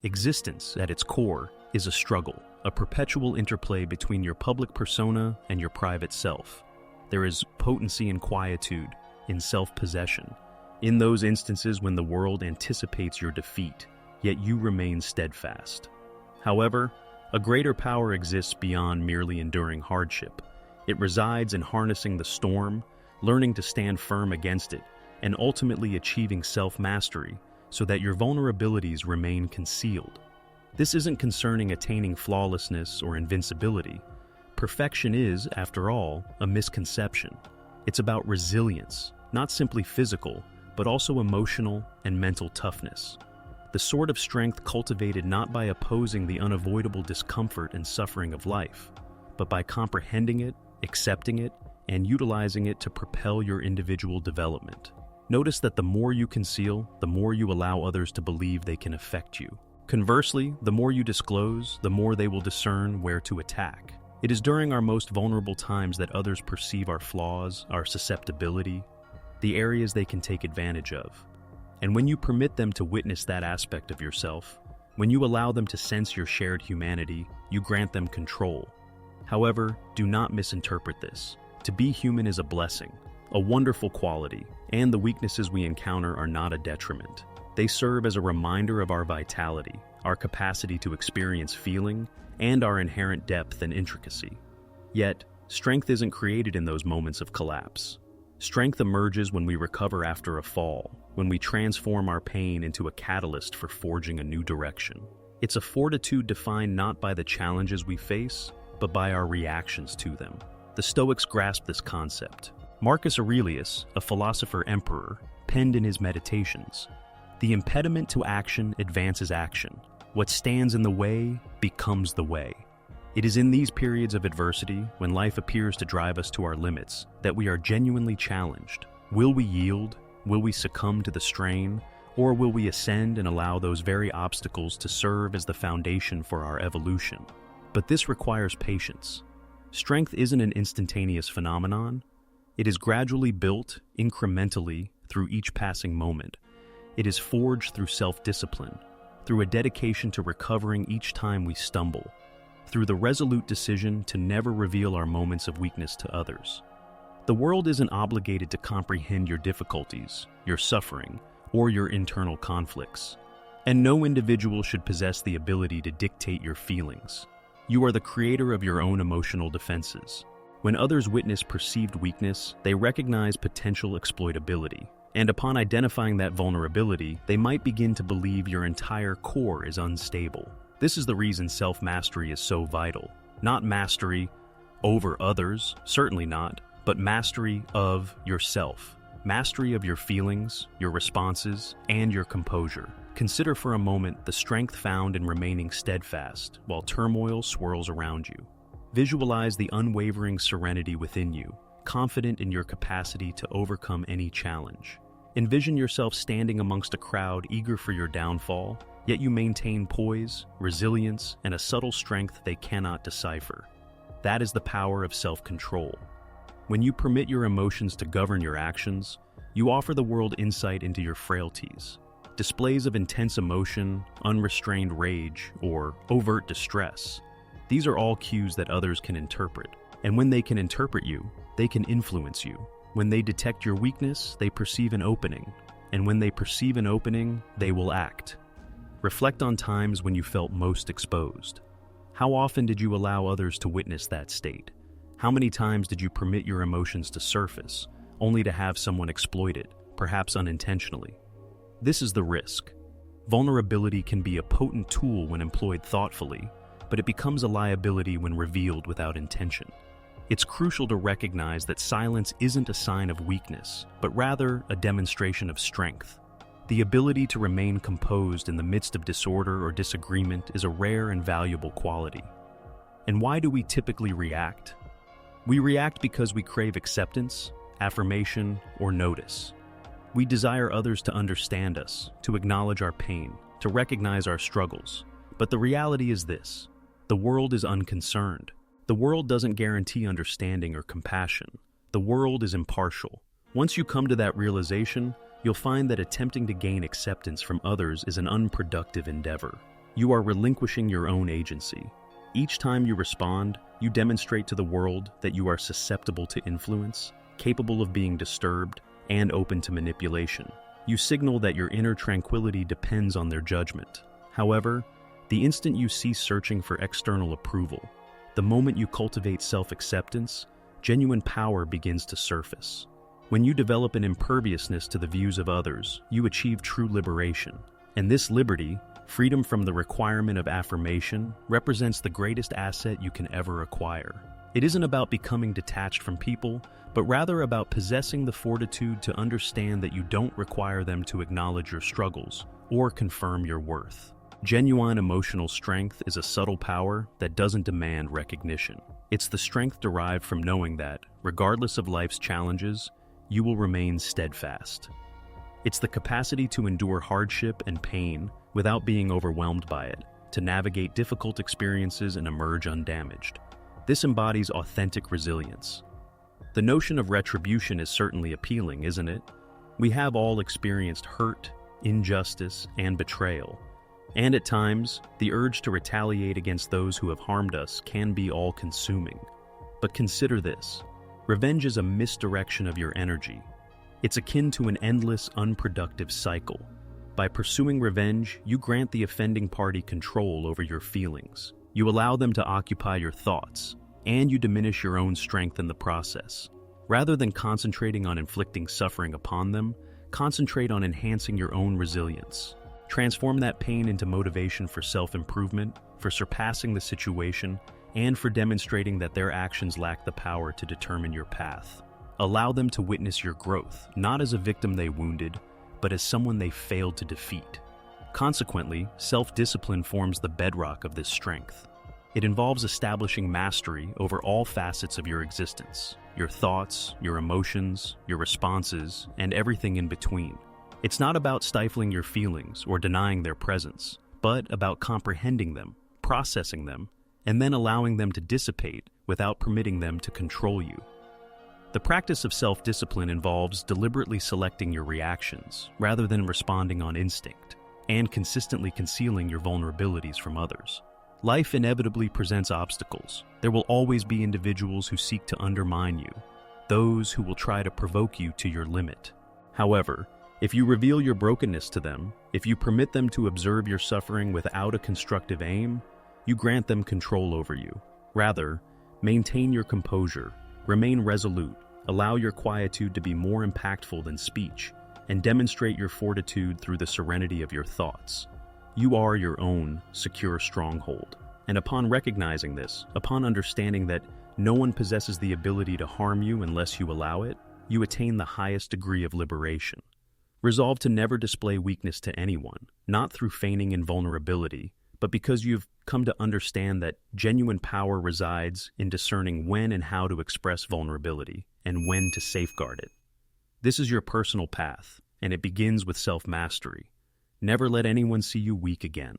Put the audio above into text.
Existence, at its core, is a struggle, a perpetual interplay between your public persona and your private self. There is potency and quietude in self-possession, in those instances when the world anticipates your defeat, yet you remain steadfast. However, a greater power exists beyond merely enduring hardship. It resides in harnessing the storm, learning to stand firm against it, and ultimately achieving self-mastery so that your vulnerabilities remain concealed. This isn't concerning attaining flawlessness or invincibility. Perfection is, after all, a misconception. It's about resilience, not simply physical, but also emotional and mental toughness. The sort of strength cultivated not by opposing the unavoidable discomfort and suffering of life, but by comprehending it, accepting it, and utilizing it to propel your individual development. Notice that the more you conceal, the more you allow others to believe they can affect you. Conversely, the more you disclose, the more they will discern where to attack. It is during our most vulnerable times that others perceive our flaws, our susceptibility, the areas they can take advantage of. And when you permit them to witness that aspect of yourself, when you allow them to sense your shared humanity, you grant them control. However, do not misinterpret this. To be human is a blessing, a wonderful quality, and the weaknesses we encounter are not a detriment. They serve as a reminder of our vitality, our capacity to experience feeling, and our inherent depth and intricacy. Yet, strength isn't created in those moments of collapse. Strength emerges when we recover after a fall, when we transform our pain into a catalyst for forging a new direction. It's a fortitude defined not by the challenges we face, but by our reactions to them. The Stoics grasped this concept. Marcus Aurelius, a philosopher-emperor, penned in his Meditations, "The impediment to action advances action. What stands in the way becomes the way." It is in these periods of adversity, when life appears to drive us to our limits, that we are genuinely challenged. Will we yield? Will we succumb to the strain? Or will we ascend and allow those very obstacles to serve as the foundation for our evolution? But this requires patience. Strength isn't an instantaneous phenomenon. It is gradually built, incrementally, through each passing moment. It is forged through self-discipline, through a dedication to recovering each time we stumble, through the resolute decision to never reveal our moments of weakness to others. The world isn't obligated to comprehend your difficulties, your suffering, or your internal conflicts. And no individual should possess the ability to dictate your feelings. You are the creator of your own emotional defenses. When others witness perceived weakness, they recognize potential exploitability. And upon identifying that vulnerability, they might begin to believe your entire core is unstable. This is the reason self-mastery is so vital. Not mastery over others, certainly not, but mastery of yourself. Mastery of your feelings, your responses, and your composure. Consider for a moment the strength found in remaining steadfast while turmoil swirls around you. Visualize the unwavering serenity within you, confident in your capacity to overcome any challenge. Envision yourself standing amongst a crowd eager for your downfall, yet you maintain poise, resilience, and a subtle strength they cannot decipher. That is the power of self-control. When you permit your emotions to govern your actions, you offer the world insight into your frailties. Displays of intense emotion, unrestrained rage, or overt distress. These are all cues that others can interpret. And when they can interpret you, they can influence you. When they detect your weakness, they perceive an opening. And when they perceive an opening, they will act. Reflect on times when you felt most exposed. How often did you allow others to witness that state? How many times did you permit your emotions to surface, only to have someone exploit it, perhaps unintentionally? This is the risk. Vulnerability can be a potent tool when employed thoughtfully, but it becomes a liability when revealed without intention. It's crucial to recognize that silence isn't a sign of weakness, but rather a demonstration of strength. The ability to remain composed in the midst of disorder or disagreement is a rare and valuable quality. And why do we typically react? We react because we crave acceptance, affirmation, or notice. We desire others to understand us, to acknowledge our pain, to recognize our struggles. But the reality is this: the world is unconcerned. The world doesn't guarantee understanding or compassion. The world is impartial. Once you come to that realization, you'll find that attempting to gain acceptance from others is an unproductive endeavor. You are relinquishing your own agency. Each time you respond, you demonstrate to the world that you are susceptible to influence, capable of being disturbed, and open to manipulation. You signal that your inner tranquility depends on their judgment. However, the instant you cease searching for external approval, the moment you cultivate self-acceptance, genuine power begins to surface. When you develop an imperviousness to the views of others, you achieve true liberation. And this liberty, freedom from the requirement of affirmation, represents the greatest asset you can ever acquire. It isn't about becoming detached from people, but rather about possessing the fortitude to understand that you don't require them to acknowledge your struggles or confirm your worth. Genuine emotional strength is a subtle power that doesn't demand recognition. It's the strength derived from knowing that, regardless of life's challenges, you will remain steadfast. It's the capacity to endure hardship and pain without being overwhelmed by it, to navigate difficult experiences and emerge undamaged. This embodies authentic resilience. The notion of retribution is certainly appealing, isn't it? We have all experienced hurt, injustice, and betrayal. And at times, the urge to retaliate against those who have harmed us can be all-consuming. But consider this. Revenge is a misdirection of your energy. It's akin to an endless, unproductive cycle. By pursuing revenge, you grant the offending party control over your feelings. You allow them to occupy your thoughts, and you diminish your own strength in the process. Rather than concentrating on inflicting suffering upon them, concentrate on enhancing your own resilience. Transform that pain into motivation for self-improvement, for surpassing the situation, and for demonstrating that their actions lack the power to determine your path. Allow them to witness your growth, not as a victim they wounded, but as someone they failed to defeat. Consequently, self-discipline forms the bedrock of this strength. It involves establishing mastery over all facets of your existence, your thoughts, your emotions, your responses, and everything in between. It's not about stifling your feelings or denying their presence, but about comprehending them, processing them, and then allowing them to dissipate without permitting them to control you. The practice of self-discipline involves deliberately selecting your reactions rather than responding on instinct, and consistently concealing your vulnerabilities from others. Life inevitably presents obstacles. There will always be individuals who seek to undermine you, those who will try to provoke you to your limit. However, if you reveal your brokenness to them, if you permit them to observe your suffering without a constructive aim, you grant them control over you. Rather, maintain your composure, remain resolute, allow your quietude to be more impactful than speech, and demonstrate your fortitude through the serenity of your thoughts. You are your own secure stronghold. And upon recognizing this, upon understanding that no one possesses the ability to harm you unless you allow it, you attain the highest degree of liberation. Resolve to never display weakness to anyone, not through feigning invulnerability, but because you've come to understand that genuine power resides in discerning when and how to express vulnerability and when to safeguard it. This is your personal path, and it begins with self-mastery. Never let anyone see you weak again.